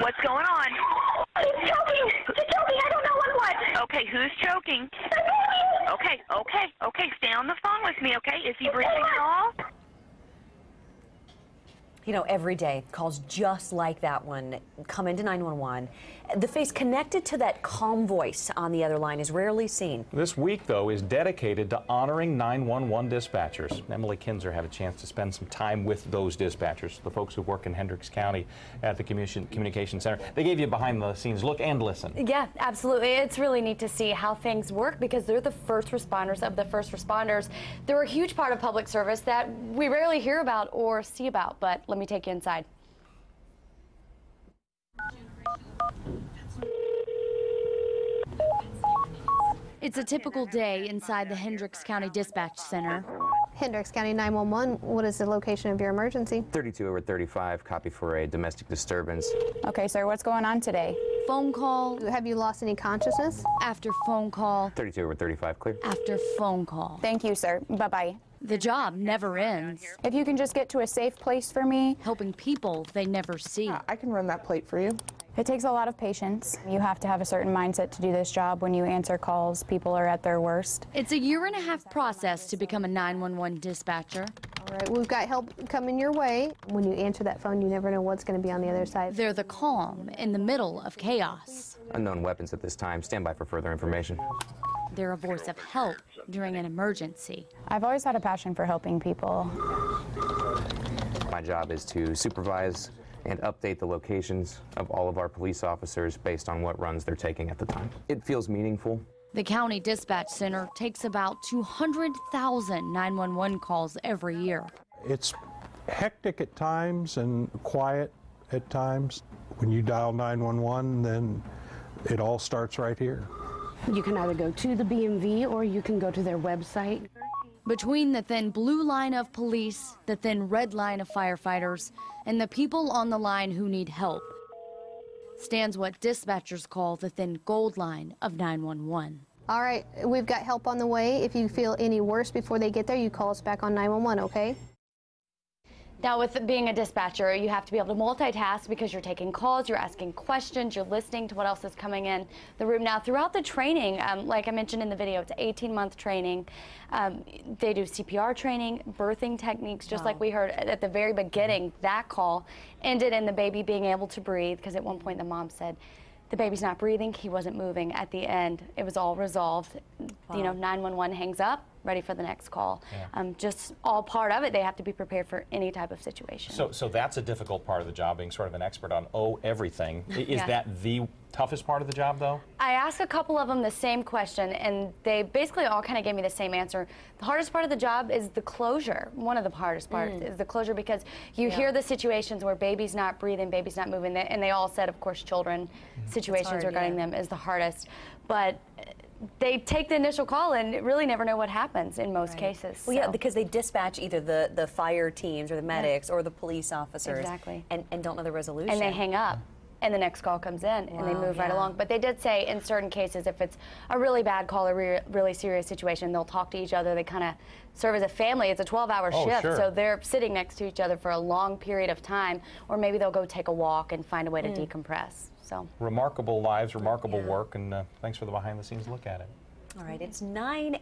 What's going on? He's choking. He's choking. I don't know what. Okay, who's choking? Okay, stay on the phone with me, okay? Is he breathing at all? You know, every day, calls just like that one come into 911. The face connected to that calm voice on the other line is rarely seen. This week, though, is dedicated to honoring 911 dispatchers. Emily Kinzer had a chance to spend some time with those dispatchers, the folks who work in Hendricks County at the Communications Center. They gave you a behind-the-scenes look and listen. Yeah, absolutely. It's really neat to see how things work because they're the first responders of the first responders. They're a huge part of public service that we rarely hear about or see about, but let me take you inside. It's a typical day inside the Hendricks County Dispatch Center. Hendricks County 911, what is the location of your emergency? 32/35, copy for a domestic disturbance. Okay, sir, what's going on today? Phone call. Have you lost any consciousness? After phone call. 32/35, clear. After phone call. Thank you, sir. Bye-bye. The job never ends. If you can just get to a safe place for me. Helping people they never see. I can run that plate for you. It takes a lot of patience. You have to have a certain mindset to do this job. When you answer calls, people are at their worst. It's a year-and-a-half process to become a 911 dispatcher. All right, we've got help coming your way. When you answer that phone, you never know what's going to be on the other side. They're the calm in the middle of chaos. Unknown weapons at this time. Stand by for further information. They're a voice of help during an emergency. I've always had a passion for helping people. My job is to supervise and update the locations of all of our police officers based on what runs they're taking at the time. It feels meaningful. The County Dispatch Center takes about 200,000 911 calls every year. It's hectic at times and quiet at times. When you dial 911, then it all starts right here. You can either go to the BMV or you can go to their website. Between the thin blue line of police, the thin red line of firefighters, and the people on the line who need help, stands what dispatchers call the thin gold line of 911. All right, we've got help on the way. If you feel any worse before they get there, you call us back on 911, okay? Now, with being a dispatcher, you have to be able to multitask because you're taking calls, you're asking questions, you're listening to what else is coming in the room. Now, throughout the training, like I mentioned in the video, it's 18-month training. They do CPR training, birthing techniques, just like we heard at the very beginning. That call ended in the baby being able to breathe because at one point the mom said, the baby's not breathing, he wasn't moving. At the end, it was all resolved. You know, 911 hangs up, ready for the next call. Just all part of it. They have to be prepared for any type of situation. So that's a difficult part of the job, being sort of an expert on everything. Is that the toughest part of the job, though? I asked a couple of them the same question, and they basically all kind of gave me the same answer. The hardest part of the job is the closure. One of the hardest parts is the closure because you hear the situations where baby's not breathing, baby's not moving, and they all said, of course, children situations regarding them is the hardest. But they take the initial call and really never know what happens in most cases. Well, yeah, because they dispatch either the fire teams or the medics or the police officers and don't know the resolution. And they hang up. And the next call comes in, and they move right along. But they did say in certain cases, if it's a really bad call, a really serious situation, they'll talk to each other. They kind of serve as a family. It's a 12-hour shift, so they're sitting next to each other for a long period of time, or maybe they'll go take a walk and find a way to decompress. So remarkable lives, remarkable work, and thanks for the behind-the-scenes look at it. All right, it's 9